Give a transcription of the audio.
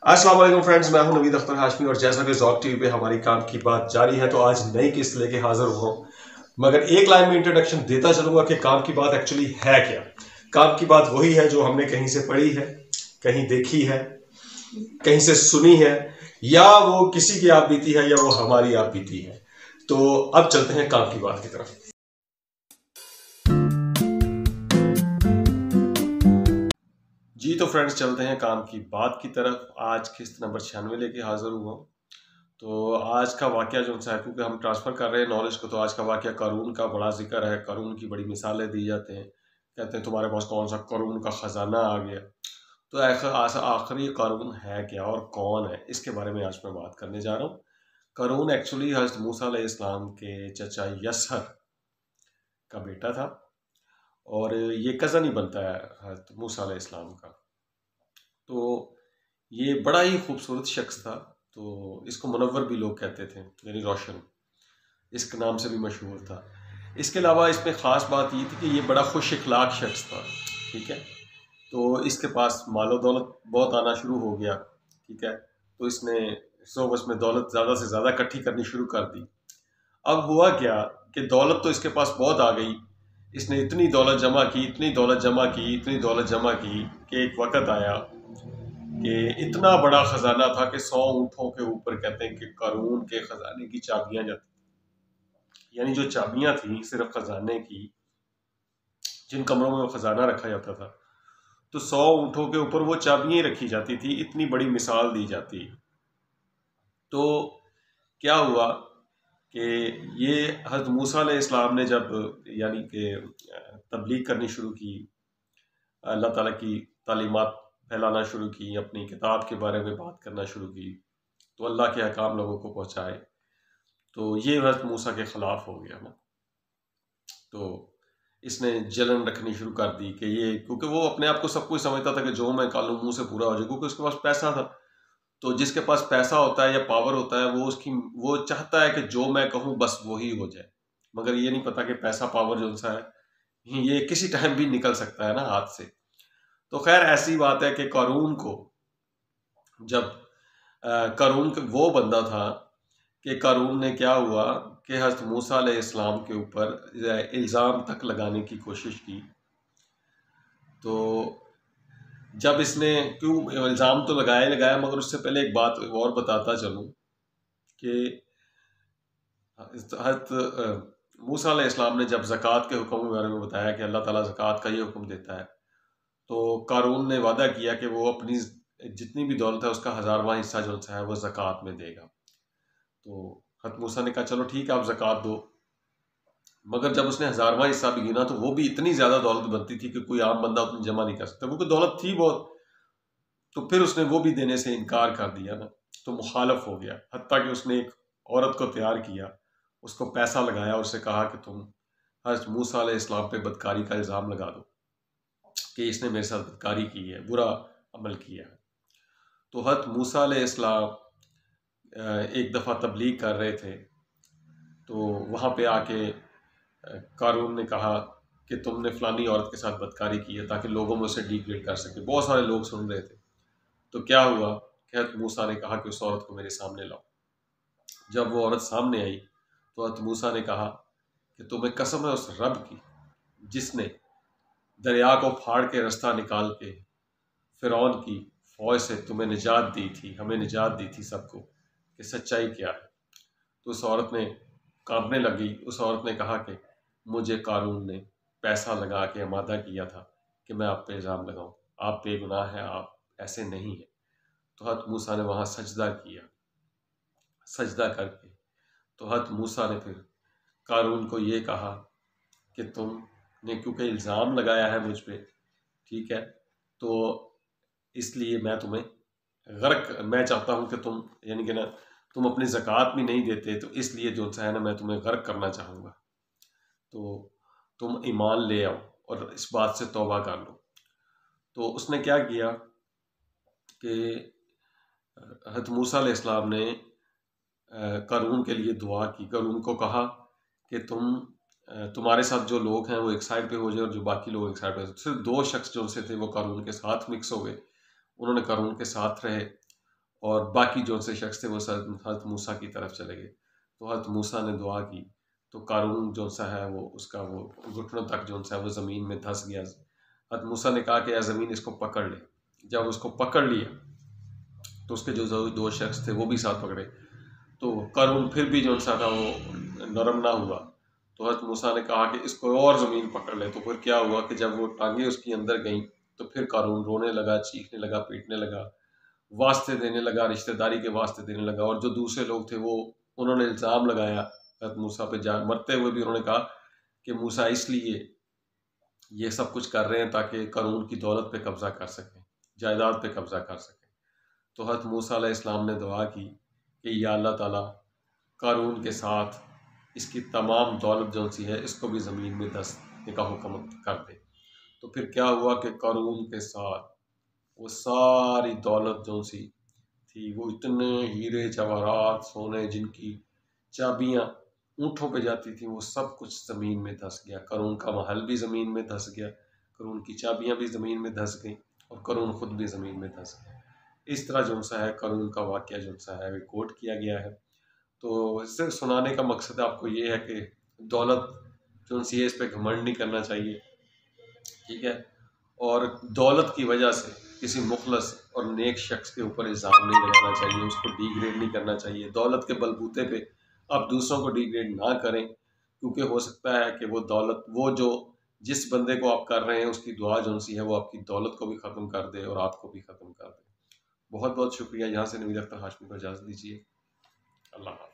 अस्सलाम वालेकुम फ्रेंड्स, मैं हूं नवीद अख्तर हाशमी और जैसा कि ज़ौक टीवी पे हमारी काम की बात जारी है तो आज नई किस्त लेके हाजिर हुआ हूं। मगर एक लाइन में इंट्रोडक्शन देता चलूंगा कि काम की बात एक्चुअली है क्या। काम की बात वही है जो हमने कहीं से पढ़ी है, कहीं देखी है, कहीं से सुनी है, या वो किसी की आप बीती है या वो हमारी आप बीती है। तो अब चलते हैं काम की बात की तरफ। जी तो फ्रेंड्स, चलते हैं काम की बात की तरफ। आज किस्त नंबर 96 लेके हाजिर हुआ हूं। तो आज का वाकया जो है, क्योंकि हम ट्रांसफ़र कर रहे हैं नॉलेज को, तो आज का वाकया कारून का बड़ा जिक्र है। कारून की बड़ी मिसालें दी जाते हैं, कहते हैं तुम्हारे पास कौन सा कारून का ख़जाना आ गया। तो आखिर ये कारून है क्या और कौन है, इसके बारे में आज मैं बात करने जा रहा हूँ। कारून एक्चुअली हज़रत मूसा अलैहिस्सलाम के चचा यसहर का बेटा था और ये कज़न ही बनता है हज़रत मूसा अलैहिस्सलाम का। तो ये बड़ा ही खूबसूरत शख्स था। तो इसको मुनव्वर भी लोग कहते थे, यानी रोशन, इसके नाम से भी मशहूर था। इसके अलावा इसमें ख़ास बात ये थी कि ये बड़ा खुश इखलाक शख्स था। ठीक है, तो इसके पास मालो दौलत बहुत आना शुरू हो गया। ठीक है, तो इसने सोबस में दौलत ज़्यादा से ज़्यादा इकट्ठी करनी शुरू कर दी। अब हुआ क्या कि दौलत तो इसके पास बहुत आ गई। इसने इतनी दौलत जमा की, इतनी दौलत जमा की, इतनी दौलत जमा की कि एक वक़्त आया कि इतना बड़ा ख़जाना था कि 100 ऊँटों के ऊपर, कहते हैं कि कारून के ख़जाने की चाबियाँ जाती, यानी जो चाबियाँ थी सिर्फ ख़जाने की, जिन कमरों में वो ख़जाना रखा जाता था, तो 100 ऊँटों के ऊपर वो चाबियाँ ही रखी जाती थी। इतनी बड़ी मिसाल दी जाती। तो क्या हुआ कि ये हज़रत मूसा अलैहिस्सलाम ने जब यानी कि तबलीग करनी शुरू की, अल्लाह ताला की तालीमात फैलाना शुरू की, अपनी किताब के बारे में बात करना शुरू की, तो अल्लाह के अहकाम लोगों को पहुँचाए, तो ये हज़रत मूसा के ख़िलाफ़ हो गया ना। तो इसने जलन रखनी शुरू कर दी कि ये, क्योंकि वो अपने आप को सब कुछ समझता था कि जो मैं निकालूं मुंह से पूरा हो जाए, क्योंकि उसके पास पैसा था। तो जिसके पास पैसा होता है या पावर होता है, वो चाहता है कि जो मैं कहूँ बस वही हो जाए। मगर ये नहीं पता कि पैसा पावर जो सा है ये किसी टाइम भी निकल सकता है ना हाथ से। तो खैर ऐसी बात है कि कारून को जब कारून वो बंदा था कि कारून ने क्या हुआ कि हज़रत मूसा अलैहिस्सलाम के ऊपर इल्ज़ाम तक लगाने की कोशिश की। तो जब इसने, क्यों इल्ज़ाम तो लगाया लगाया, मगर उससे पहले एक बात और बताता चलूँ कि हज़रत मूसा अलैहिस्सलाम ने जब ज़कात के हुक्म के बारे में बताया कि अल्लाह ताला ज़कात का ये हुक्म देता है, तो कारून ने वादा किया कि वो अपनी जितनी भी दौलत है उसका 1000वां हिस्सा जो है वो ज़कात में देगा। तो हज़रत मूसा ने कहा चलो ठीक है, आप ज़कात दो। मगर जब उसने 1000वां हिस्सा भी गिना तो वो भी इतनी ज़्यादा दौलत बनती थी कि कोई आम बंदा उतनी जमा नहीं कर सकता, क्योंकि दौलत थी बहुत। तो फिर उसने वो भी देने से इनकार कर दिया ना, तो मुखालफ हो गया। हत्ता कि उसने एक औरत को तैयार किया, उसको पैसा लगाया, उससे कहा कि तुम हज़रत मूसा अलैहिस्सलाम पे बदकारी का इल्ज़ाम लगा दो कि इसने मेरे साथ बदकारी की है, बुरा अमल किया है। तो हज़रत मूसा अलैहिस्सलाम एक दफ़ा तबलीग कर रहे थे, तो वहाँ पे आके कारून ने कहा कि तुमने फ़लानी औरत के साथ बदकारी की है, ताकि लोगों में उसे डिग्रेड कर सके। बहुत सारे लोग सुन रहे थे। तो क्या हुआ कि हज़रत मूसा ने कहा कि उस औरत को मेरे सामने लाओ। जब वो औरत सामने आई तो हज़रत मूसा ने कहा कि तुम्हें कसम है उस रब की जिसने दरिया को फाड़ के रास्ता निकाल के फ़िरौन की फ़ौज से तुम्हें निजात दी थी, हमें निजात दी थी सबको, कि सच्चाई क्या है। तो उस औरत ने कांपने लगी। उस औरत ने कहा कि मुझे कारून ने पैसा लगा के आमादा किया था कि मैं आप पे इल्ज़ाम लगाऊं, आप बेगुनाह हैं, आप ऐसे नहीं हैं। तो हज़रत मूसा ने वहाँ सजदा किया। सजदा करके तो हज़रत मूसा ने फिर कारून को ये कहा कि तुमने क्योंकि इल्ज़ाम लगाया है मुझ पे, ठीक है, तो इसलिए मैं तुम्हें मैं चाहता हूँ कि तुम, यानी कि ना, तुम अपनी ज़कात भी नहीं देते, तो इसलिए जो है ना मैं तुम्हें गर्क करना चाहूँगा। तो तुम ईमान ले आओ और इस बात से तौबा कर लो। तो उसने क्या किया कि हज़रत मूसा अलैहिस्सलाम ने कारून के लिए दुआ की। कारून को कहा कि तुम्हारे साथ जो लोग हैं वो एक साइड पे हो जाए और जो बाकी लोग एक साइड पे। सिर्फ 2 शख्स जो से थे वो कारून के साथ मिक्स हो गए, उन्होंने कारून के साथ रहे। और बाकी जो से शख्स थे वो हज़रत मूसा की तरफ चले गए। तो हज़रत मूसा ने दुआ की तो कारून जो सा है वो उसका वो घुटनों तक जो सा है वो ज़मीन में धंस गया। हज़रत मूसा ने कहा कि या ज़मीन इसको पकड़ ले। जब उसको पकड़ लिया तो उसके जो दो शख्स थे वो भी साथ पकड़े, तो कारून फिर भी जो सा था वो नरम ना हुआ। तो हज़रत मूसा ने कहा कि इसको और ज़मीन पकड़ ले। तो फिर क्या हुआ कि जब वो टांगे उसके अंदर गईं तो फिर कारून रोने लगा, चीखने लगा, पीटने लगा, वास्ते देने लगा, रिश्तेदारी के वास्ते देने लगा। और जो दूसरे लोग थे वो उन्होंने इल्ज़ाम लगाया हज़रत मूसा पे, जान मरते हुए भी उन्होंने कहा कि मूसा इसलिए ये सब कुछ कर रहे हैं ताकि कारून की दौलत पे कब्जा कर सकें, जायदाद पे कब्जा कर सकें। तो हज़रत मूसा अलैहिस्सलाम ने दुआ की कि या अल्लाह ताला कारून के साथ इसकी तमाम दौलत जो सी है इसको भी ज़मीन में धंसने का हुक्म कर दे। तो फिर क्या हुआ कि कारून के साथ वो सारी दौलत जो सी थी, वो इतने हीरे जवाहरात सोने जिनकी चाबियां ऊँटों पे जाती थी, वो सब कुछ ज़मीन में धंस गया। कारून का महल भी ज़मीन में धंस गया, कारून की चाबियां भी ज़मीन में धंस गई और कारून खुद भी ज़मीन में धंस गया। इस तरह जो सा है कारून का वाक़या जो सा है रिकॉर्ड किया गया है। तो इससे सुनाने का मकसद आपको ये है कि दौलत जो सी है इस पे घमंड नहीं करना चाहिए, ठीक है। और दौलत की वजह से किसी मुखलस और नेक शख्स के ऊपर इल्ज़ाम नहीं लगाना चाहिए, उसको डिग्रेड नहीं करना चाहिए। दौलत के बलबूते पे आप दूसरों को डिग्रेड ना करें, क्योंकि हो सकता है कि वो दौलत वो जो जिस बंदे को आप कर रहे हैं उसकी दुआ जो सी है वो आपकी दौलत को भी ख़त्म कर दे और आपको भी ख़त्म कर दे। बहुत बहुत शुक्रिया। यहाँ से नवीद अख्तर हाशमी को इजाज़त दीजिए। अल्लाह हाफ़िज़।